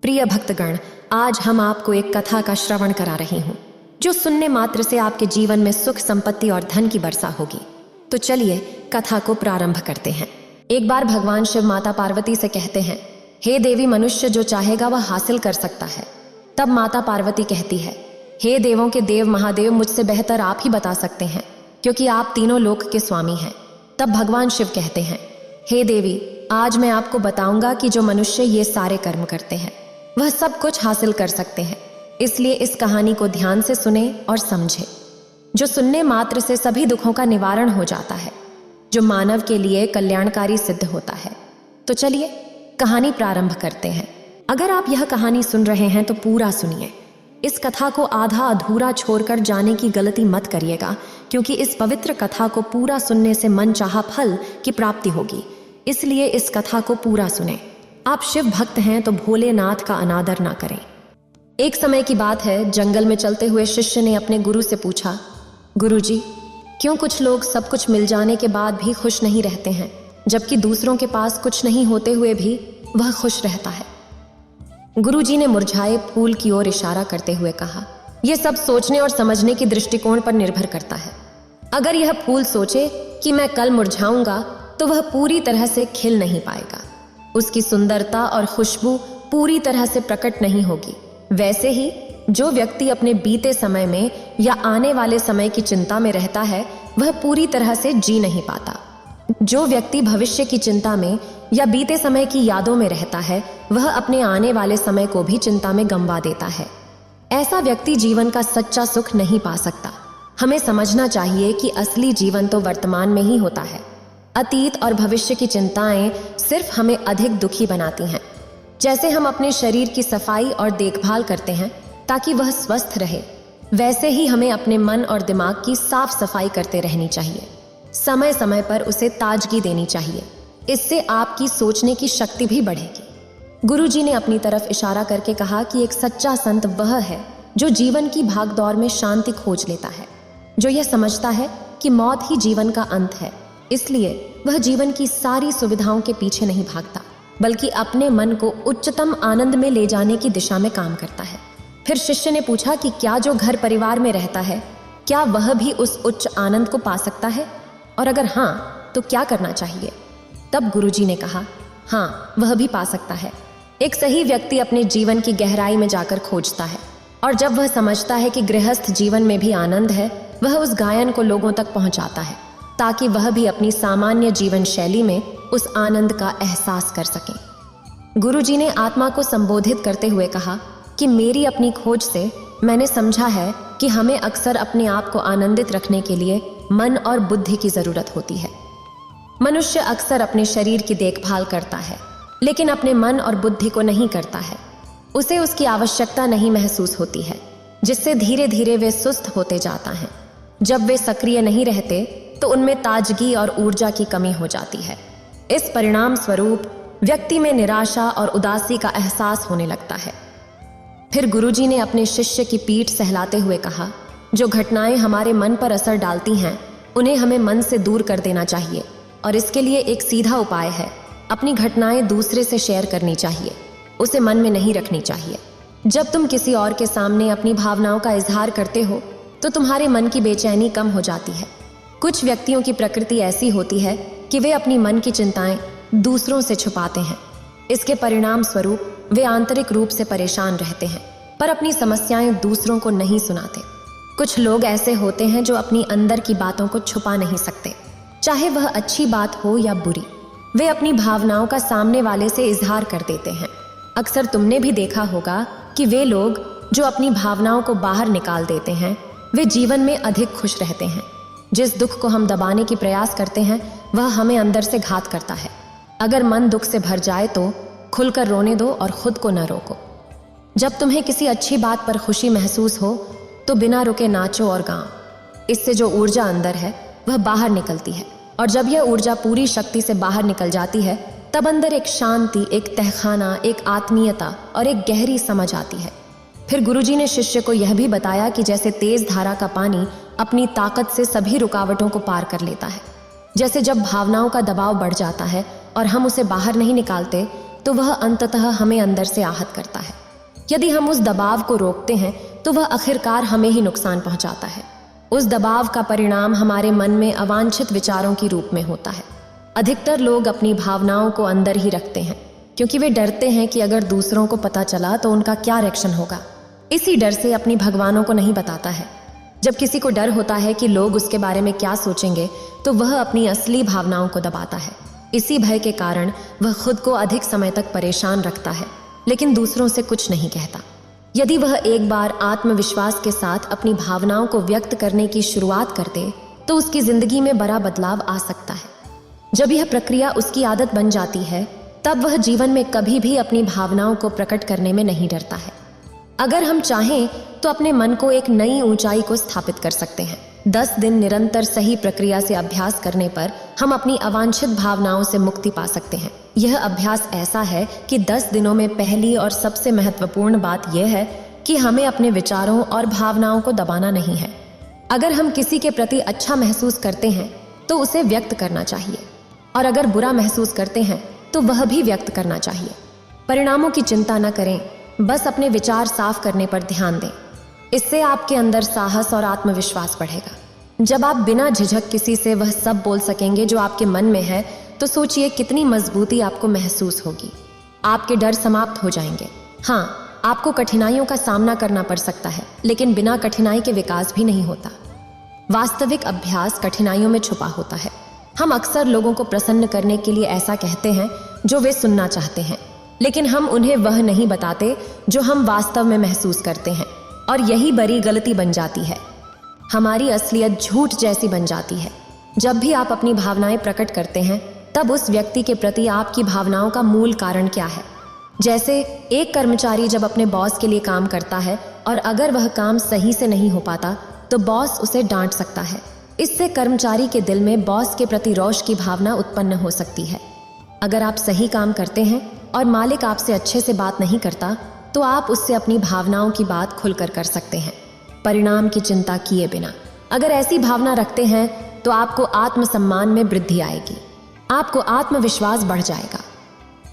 प्रिय भक्तगण, आज हम आपको एक कथा का श्रवण करा रही हूँ जो सुनने मात्र से आपके जीवन में सुख, संपत्ति और धन की वर्षा होगी। तो चलिए कथा को प्रारंभ करते हैं। एक बार भगवान शिव माता पार्वती से कहते हैं, हे देवी, मनुष्य जो चाहेगा वह हासिल कर सकता है। तब माता पार्वती कहती है, हे देवों के देव महादेव, मुझसे बेहतर आप ही बता सकते हैं, क्योंकि आप तीनों लोक के स्वामी हैं। तब भगवान शिव कहते हैं, हे देवी, आज मैं आपको बताऊंगा कि जो मनुष्य ये सारे कर्म करते हैं वह सब कुछ हासिल कर सकते हैं। इसलिए इस कहानी को ध्यान से सुने और समझे, जो सुनने मात्र से सभी दुखों का निवारण हो जाता है, जो मानव के लिए कल्याणकारी सिद्ध होता है। तो चलिए कहानी प्रारंभ करते हैं। अगर आप यह कहानी सुन रहे हैं तो पूरा सुनिए। इस कथा को आधा अधूरा छोड़कर जाने की गलती मत करिएगा, क्योंकि इस पवित्र कथा को पूरा सुनने से मन चाहा फल की प्राप्ति होगी। इसलिए इस कथा को पूरा सुने। आप शिव भक्त हैं तो भोलेनाथ का अनादर ना करें। एक समय की बात है, जंगल में चलते हुए शिष्य ने अपने गुरु से पूछा, गुरुजी, क्यों कुछ लोग सब कुछ मिल जाने के बाद भी खुश नहीं रहते हैं, जबकि दूसरों के पास कुछ नहीं होते हुए भी वह खुश रहता है। गुरुजी ने मुरझाए फूल की ओर इशारा करते हुए कहा, यह सब सोचने और समझने की दृष्टिकोण पर निर्भर करता है। अगर यह फूल सोचे कि मैं कल मुरझाऊंगा तो वह पूरी तरह से खिल नहीं पाएगा, उसकी सुंदरता और खुशबू पूरी तरह से प्रकट नहीं होगी। वैसे ही जो व्यक्ति अपने बीते समय में या आने वाले समय की चिंता में रहता है वह पूरी तरह से जी नहीं पाता। जो व्यक्ति भविष्य की चिंता में या बीते समय की यादों में रहता है वह अपने आने वाले समय को भी चिंता में गंवा देता है। ऐसा व्यक्ति जीवन का सच्चा सुख नहीं पा सकता। हमें समझना चाहिए कि असली जीवन तो वर्तमान में ही होता है। अतीत और भविष्य की चिंताएं सिर्फ हमें अधिक दुखी बनाती हैं। जैसे हम अपने शरीर की सफाई और देखभाल करते हैं ताकि वह स्वस्थ रहे, वैसे ही हमें अपने मन और दिमाग की साफ सफाई करते रहनी चाहिए। समय समय पर उसे ताजगी देनी चाहिए। इससे आपकी सोचने की शक्ति भी बढ़ेगी। गुरुजी ने अपनी तरफ इशारा करके कहा कि एक सच्चा संत वह है जो जीवन की भागदौड़ में शांति खोज लेता है, जो यह समझता है कि मौत ही जीवन का अंत है। इसलिए वह जीवन की सारी सुविधाओं के पीछे नहीं भागता, बल्कि अपने मन को उच्चतम आनंद में ले जाने की दिशा में काम करता है। फिर शिष्य ने पूछा कि क्या जो घर परिवार में रहता है, क्या वह भी उस उच्च आनंद को पा सकता है, और अगर हाँ तो क्या करना चाहिए? तब गुरुजी ने कहा, हाँ, वह भी पा सकता है। एक सही व्यक्ति अपने जीवन की गहराई में जाकर खोजता है, और जब वह समझता है कि गृहस्थ जीवन में भी आनंद है, वह उस गायन को लोगों तक पहुंचाता है ताकि वह भी अपनी सामान्य जीवन शैली में उस आनंद का एहसास कर सकें। गुरुजी ने आत्मा को संबोधित करते हुए कहा कि मेरी अपनी खोज से मैंने समझा है कि हमें अक्सर अपने आप को आनंदित रखने के लिए मन और बुद्धि की जरूरत होती है। मनुष्य अक्सर अपने शरीर की देखभाल करता है, लेकिन अपने मन और बुद्धि को नहीं करता है। उसे उसकी आवश्यकता नहीं महसूस होती है, जिससे धीरे धीरे वे सुस्त होते जाता है। जब वे सक्रिय नहीं रहते तो उनमें ताजगी और ऊर्जा की कमी हो जाती है। इस परिणाम स्वरूप व्यक्ति में निराशा और उदासी का एहसास होने लगता है। फिर गुरुजी ने अपने शिष्य की पीठ सहलाते हुए कहा, जो घटनाएं हमारे मन पर असर डालती हैं उन्हें हमें मन से दूर कर देना चाहिए, और इसके लिए एक सीधा उपाय है, अपनी घटनाएं दूसरे से शेयर करनी चाहिए, उसे मन में नहीं रखनी चाहिए। जब तुम किसी और के सामने अपनी भावनाओं का इजहार करते हो तो तुम्हारे मन की बेचैनी कम हो जाती है। कुछ व्यक्तियों की प्रकृति ऐसी होती है कि वे अपनी मन की चिंताएं दूसरों से छुपाते हैं। इसके परिणाम स्वरूप वे आंतरिक रूप से परेशान रहते हैं, पर अपनी समस्याएं दूसरों को नहीं सुनाते। कुछ लोग ऐसे होते हैं जो अपनी अंदर की बातों को छुपा नहीं सकते, चाहे वह अच्छी बात हो या बुरी। वे अपनी भावनाओं का सामने वाले से इजहार कर देते हैं। अक्सर तुमने भी देखा होगा कि वे लोग जो अपनी भावनाओं को बाहर निकाल देते हैं वे जीवन में अधिक खुश रहते हैं। जिस दुख को हम दबाने की प्रयास करते हैं वह हमें अंदर से घात करता है। अगर मन दुख से भर जाए तो खुलकर रोने दो और खुद को न रोको। जब तुम्हें किसी अच्छी बात पर खुशी महसूस हो तो बिना रुके नाचो और गाओ। इससे जो ऊर्जा अंदर है वह बाहर निकलती है, और जब यह ऊर्जा पूरी शक्ति से बाहर निकल जाती है तब अंदर एक शांति, एक तहखाना, एक आत्मीयता और एक गहरी समझ आती है। फिर गुरुजी ने शिष्य को यह भी बताया कि जैसे तेज धारा का पानी अपनी ताकत से सभी रुकावटों को पार कर लेता है, जैसे जब भावनाओं का दबाव बढ़ जाता है और हम उसे बाहर नहीं निकालते तो वह अंततः हमें अंदर से आहत करता है। यदि हम उस दबाव को रोकते हैं तो वह आखिरकार हमें ही नुकसान पहुंचाता है। उस दबाव का परिणाम हमारे मन में अवांछित विचारों के रूप में होता है। अधिकतर लोग अपनी भावनाओं को अंदर ही रखते हैं क्योंकि वे डरते हैं कि अगर दूसरों को पता चला तो उनका क्या रिएक्शन होगा। इसी डर से अपनी भगवानों को नहीं बताता है। जब किसी को डर होता है कि लोग उसके बारे में क्या सोचेंगे तो वह अपनी असली भावनाओं को दबाता है। इसी भय के कारण वह खुद को अधिक समय तक परेशान रखता है लेकिन दूसरों से कुछ नहीं कहता। यदि वह एक बार आत्मविश्वास के साथ अपनी भावनाओं को व्यक्त करने की शुरुआत कर दे तो उसकी जिंदगी में बड़ा बदलाव आ सकता है। जब यह प्रक्रिया उसकी आदत बन जाती है तब वह जीवन में कभी भी अपनी भावनाओं को प्रकट करने में नहीं डरता है। अगर हम चाहें तो अपने मन को एक नई ऊंचाई को स्थापित कर सकते हैं। 10 दिन निरंतर सही प्रक्रिया से अभ्यास करने पर हम अपनी अवांछित भावनाओं से मुक्ति पा सकते हैं। यह अभ्यास ऐसा है कि 10 दिनों में पहली और सबसे महत्वपूर्ण बात यह है कि हमें अपने विचारों और भावनाओं को दबाना नहीं है। अगर हम किसी के प्रति अच्छा महसूस करते हैं तो उसे व्यक्त करना चाहिए और अगर बुरा महसूस करते हैं तो वह भी व्यक्त करना चाहिए। परिणामों की चिंता न करें, बस अपने विचार साफ करने पर ध्यान दें। इससे आपके अंदर साहस और आत्मविश्वास बढ़ेगा। जब आप बिना झिझक किसी से वह सब बोल सकेंगे जो आपके मन में है तो सोचिए कितनी मजबूती आपको महसूस होगी। आपके डर समाप्त हो जाएंगे। हाँ, आपको कठिनाइयों का सामना करना पड़ सकता है लेकिन बिना कठिनाई के विकास भी नहीं होता। वास्तविक अभ्यास कठिनाइयों में छुपा होता है। हम अक्सर लोगों को प्रसन्न करने के लिए ऐसा कहते हैं जो वे सुनना चाहते हैं लेकिन हम उन्हें वह नहीं बताते जो हम वास्तव में महसूस करते हैं और यही बड़ी गलती बन जाती है। हमारी असलियत झूठ जैसी बन जाती है। जब भी आप अपनी भावनाएं प्रकट करते हैं तब उस व्यक्ति के प्रति आपकी भावनाओं का मूल कारण क्या है। जैसे एक कर्मचारी जब अपने बॉस के लिए काम करता है और अगर वह काम सही से नहीं हो पाता तो बॉस उसे डांट सकता है। इससे कर्मचारी के दिल में बॉस के प्रति रोष की भावना उत्पन्न हो सकती है। अगर आप सही काम करते हैं और मालिक आपसे अच्छे से बात नहीं करता तो आप उससे अपनी भावनाओं की बात खुलकर कर सकते हैं, परिणाम की चिंता किए बिना। अगर ऐसी भावना रखते हैं तो आपको आत्मसम्मान में वृद्धि आएगी, आपको आत्मविश्वास बढ़ जाएगा।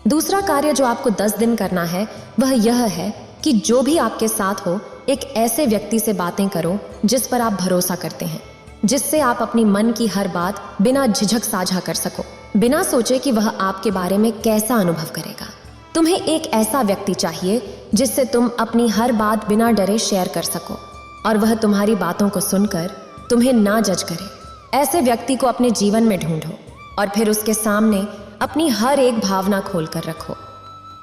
दूसरा कार्य जो आपको 10 दिन करना है वह यह है कि जो भी आपके साथ हो एक ऐसे व्यक्ति से बातें करो जिस पर आप भरोसा करते हैं, जिससे आप अपनी मन की हर बात बिना झिझक साझा कर सको, बिना सोचे कि वह आपके बारे में कैसा अनुभव करेगा। तुम्हें एक ऐसा व्यक्ति चाहिए जिससे तुम अपनी हर बात बिना डरे शेयर कर सको और वह तुम्हारी बातों को सुनकर तुम्हें ना जज करे। ऐसे व्यक्ति को अपने जीवन में ढूंढो और फिर उसके सामने अपनी हर एक भावना खोल कर रखो।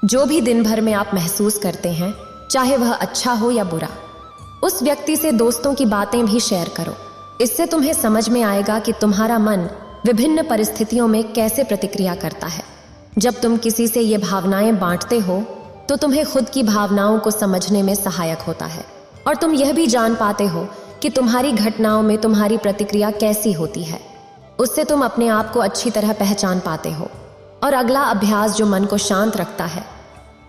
जो भी दिन भर में आप महसूस करते हैं, चाहे वह अच्छा हो या बुरा, उस व्यक्ति से दोस्तों की बातें भी शेयर करो। इससे तुम्हें समझ में आएगा कि तुम्हारा मन विभिन्न परिस्थितियों में कैसे प्रतिक्रिया करता है। जब तुम किसी से ये भावनाएं बांटते हो तो तुम्हें खुद की भावनाओं को समझने में सहायक होता है और तुम यह भी जान पाते हो कि तुम्हारी घटनाओं में तुम्हारी प्रतिक्रिया कैसी होती है। उससे तुम अपने आप को अच्छी तरह पहचान पाते हो। और अगला अभ्यास जो मन को शांत रखता है।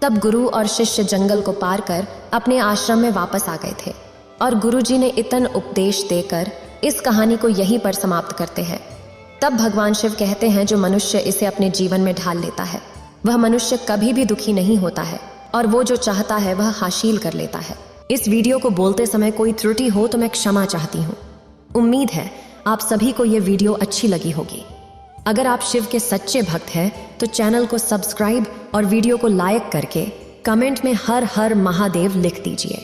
तब गुरु और शिष्य जंगल को पार कर अपने आश्रम में वापस आ गए थे और गुरुजी ने इतन उपदेश देकर इस कहानी को यहीं पर समाप्त करते हैं। तब भगवान शिव कहते हैं जो मनुष्य इसे अपने जीवन में ढाल लेता है वह मनुष्य कभी भी दुखी नहीं होता है और वो जो चाहता है वह हासिल कर लेता है। इस वीडियो को बोलते समय कोई त्रुटि हो तो मैं क्षमा चाहती हूँ। उम्मीद है आप सभी को ये वीडियो अच्छी लगी होगी। अगर आप शिव के सच्चे भक्त हैं तो चैनल को सब्सक्राइब और वीडियो को लाइक करके कमेंट में हर हर महादेव लिख दीजिए।